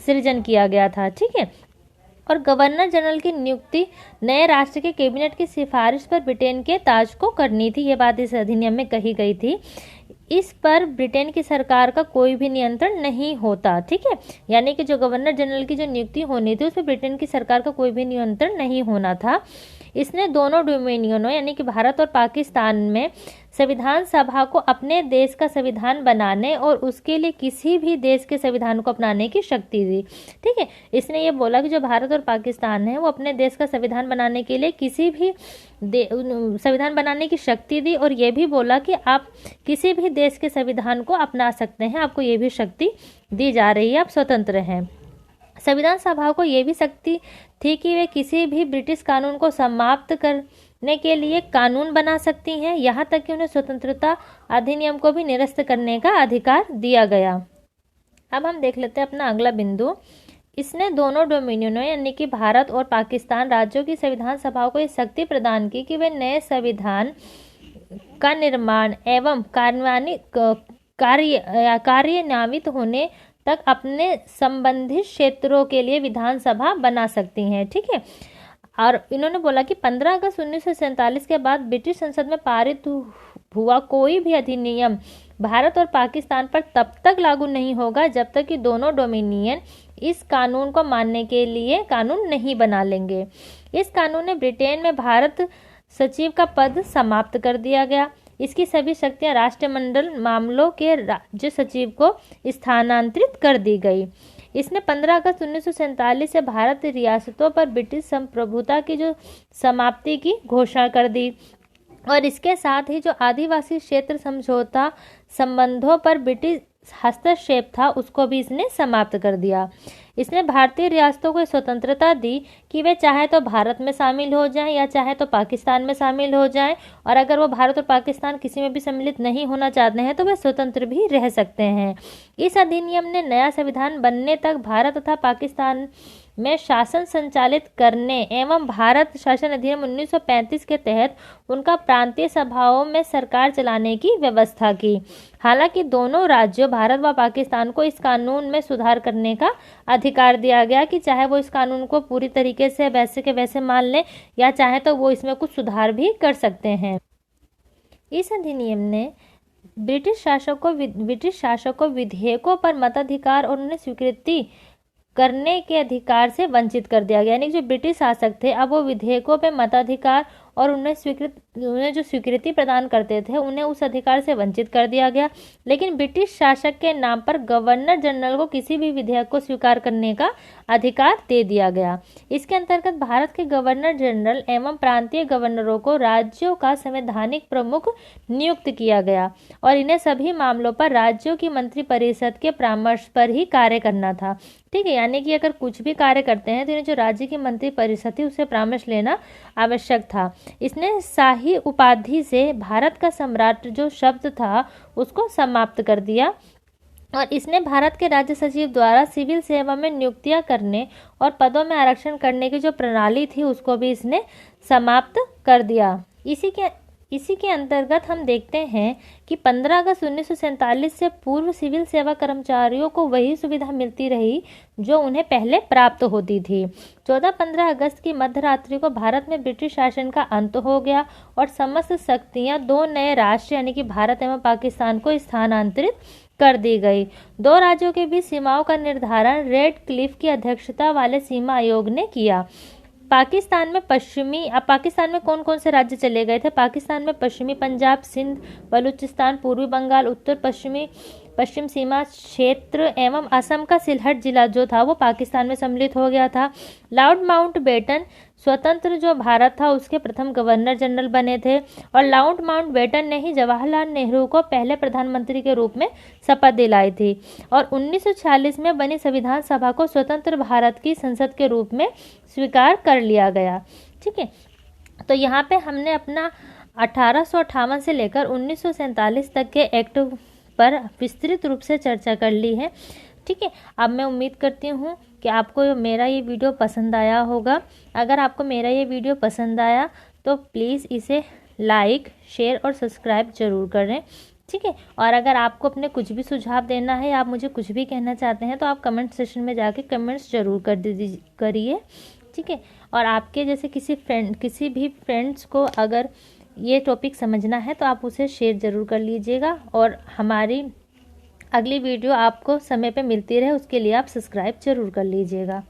सृजन किया गया था। ठीक है, और गवर्नर जनरल की नियुक्ति नए राष्ट्र के कैबिनेट की सिफारिश पर ब्रिटेन के ताज को करनी थी। ये बात इस अधिनियम में कही गई थी। इस पर ब्रिटेन की सरकार का कोई भी नियंत्रण नहीं होता। ठीक है, यानी कि जो गवर्नर जनरल की जो नियुक्ति होनी थी उस पर ब्रिटेन की सरकार का कोई भी नियंत्रण नहीं होना था। इसने दोनों डोमिनियनों यानी कि भारत और पाकिस्तान में संविधान सभा को अपने देश का संविधान बनाने और उसके लिए किसी भी देश के संविधान को अपनाने की शक्ति दी। ठीक है, इसने ये बोला कि जो भारत और पाकिस्तान है वो अपने देश का संविधान बनाने के लिए किसी भी संविधान बनाने की शक्ति दी, और ये भी बोला कि आप किसी भी देश के संविधान को अपना सकते हैं, आपको ये भी शक्ति दी जा रही है, आप स्वतंत्र हैं। संविधान सभा को ये भी शक्ति थी कि वे किसी भी ब्रिटिश कानून को समाप्त करने के लिए कानून बना सकती हैं, यहाँ तक कि उन्हें स्वतंत्रता अधिनियम को भी निरस्त करने का अधिकार दिया गया। अब हम देख लेते हैं अपना अगला बिंदु। इसने दोनों डोमिनियनों यानी कि भारत और पाकिस्तान राज्यों की संविधान सभाओं को ये शक्ति प्रदान की कि वे नए संविधान का निर्माण एवं कार्यान्वित होने तक अपने संबंधित क्षेत्रों के लिए विधानसभा बना सकती हैं। ठीक है, और इन्होंने बोला कि 15 अगस्त 1947 के बाद ब्रिटिश संसद में पारित हुआ कोई भी अधिनियम भारत और पाकिस्तान पर तब तक लागू नहीं होगा जब तक कि दोनों डोमिनियन इस कानून को मानने के लिए कानून नहीं बना लेंगे। इस कानून ने ब्रिटेन में भारत सचिव का पद समाप्त कर दिया गया। इसकी सभी शक्तियां राष्ट्रमंडल मामलों के राज्य सचिव को स्थानांतरित कर दी गई। इसने 15 अगस्त 1947 से भारत रियासतों पर ब्रिटिश संप्रभुता की जो समाप्ति की घोषणा कर दी, और इसके साथ ही जो आदिवासी क्षेत्र समझौता संबंधों पर ब्रिटिश हस्तक्षेप था उसको भी इसने समाप्त कर दिया। इसने भारतीय रियासतों को स्वतंत्रता दी कि वे चाहे तो भारत में शामिल हो जाएं या चाहे तो पाकिस्तान में शामिल हो जाएं, और अगर वो भारत और पाकिस्तान किसी में भी सम्मिलित नहीं होना चाहते हैं तो वे स्वतंत्र भी रह सकते हैं। इस अधिनियम ने नया संविधान बनने तक भारत तथा पाकिस्तान में शासन संचालित करने एवं भारत शासन अधिनियम 1935 के तहत उनका प्रांतीय सभाओं में सरकार चलाने की व्यवस्था की। हालांकि दोनों राज्यों भारत व पाकिस्तान को इस कानून में सुधार करने का अधिकार दिया गया कि चाहे वो इस कानून को पूरी तरीके से वैसे के वैसे मान लें या चाहे तो वो इसमें कुछ सुधार भी कर सकते हैं। इस अधिनियम ने ब्रिटिश शासकों विधेयकों पर मताधिकार और उन्हें स्वीकृति करने के अधिकार से वंचित कर दिया गया। यानी जो ब्रिटिश शासक थे अब वो विधेयकों पे मताधिकार और उन्हें जो स्वीकृति प्रदान करते थे उन्हें उस अधिकार से वंचित कर दिया गया। लेकिन ब्रिटिश शासक के नाम पर गवर्नर जनरल को किसी भी विधेयक को स्वीकार करने का अधिकार दे दिया गया। इसके अंतर्गत भारत के गवर्नर जनरल एवं प्रांतीय गवर्नरों को राज्यों का संवैधानिक प्रमुख नियुक्त किया गया और इन्हें सभी मामलों पर राज्यों की मंत्रिपरिषद के परामर्श पर ही कार्य करना था। ठीक है, यानी कि अगर कुछ भी कार्य करते हैं तो इन्हें जो राज्य की मंत्रिपरिषद थी उससे परामर्श लेना आवश्यक था। इसने शाही उपाधि से भारत का सम्राट जो शब्द था उसको समाप्त कर दिया और इसने भारत के राज्य सचिव द्वारा सिविल सेवा में नियुक्तियां करने और पदों में आरक्षण करने की जो प्रणाली थी उसको भी इसने समाप्त कर दिया। इसी के अंतर्गत हम देखते हैं कि 15 अगस्त 1947 से पूर्व सिविल सेवा कर्मचारियों को वही सुविधा मिलती रही जो उन्हें पहले प्राप्त होती थी। 14-15 अगस्त की मध्यरात्रि को भारत में ब्रिटिश शासन का अंत हो गया और समस्त शक्तियां दो नए राष्ट्र यानी कि भारत एवं पाकिस्तान को स्थानांतरित कर दी गई। दो राज्यों के बीच सीमाओं का निर्धारण रेड क्लिफ की अध्यक्षता वाले सीमा आयोग ने किया। पाकिस्तान में कौन कौन से राज्य चले गए थे? पाकिस्तान में पश्चिमी पंजाब, सिंध, बलूचिस्तान, पूर्वी बंगाल, उत्तर पश्चिम सीमा क्षेत्र एवं असम का सिलहट जिला जो था वो पाकिस्तान में सम्मिलित हो गया था। लॉर्ड माउंटबेटन स्वतंत्र जो भारत था उसके प्रथम गवर्नर जनरल बने थे और लॉर्ड माउंटबेटन ने ही जवाहरलाल नेहरू को पहले प्रधानमंत्री के रूप में शपथ दिलाई थी और 1946 में बनी संविधान सभा को स्वतंत्र भारत की संसद के रूप में स्वीकार कर लिया गया। ठीक है, तो यहाँ पे हमने अपना 1858 से लेकर 1947 तक के एक्ट पर विस्तृत रूप से चर्चा कर ली है। ठीक है, अब मैं उम्मीद करती हूँ कि आपको मेरा ये वीडियो पसंद आया होगा। अगर आपको मेरा ये वीडियो पसंद आया तो प्लीज़ इसे लाइक, शेयर और सब्सक्राइब जरूर करें। ठीक है। और अगर आपको अपने कुछ भी सुझाव देना है, आप मुझे कुछ भी कहना चाहते हैं, तो आप कमेंट सेशन में जाके कमेंट्स ज़रूर कर दीजिए करिए, ठीक है। और आपके जैसे किसी भी फ्रेंड्स को अगर ये टॉपिक समझना है तो आप उसे शेयर ज़रूर कर लीजिएगा। और हमारी अगली वीडियो आपको समय पे मिलती रहे उसके लिए आप सब्सक्राइब ज़रूर कर लीजिएगा।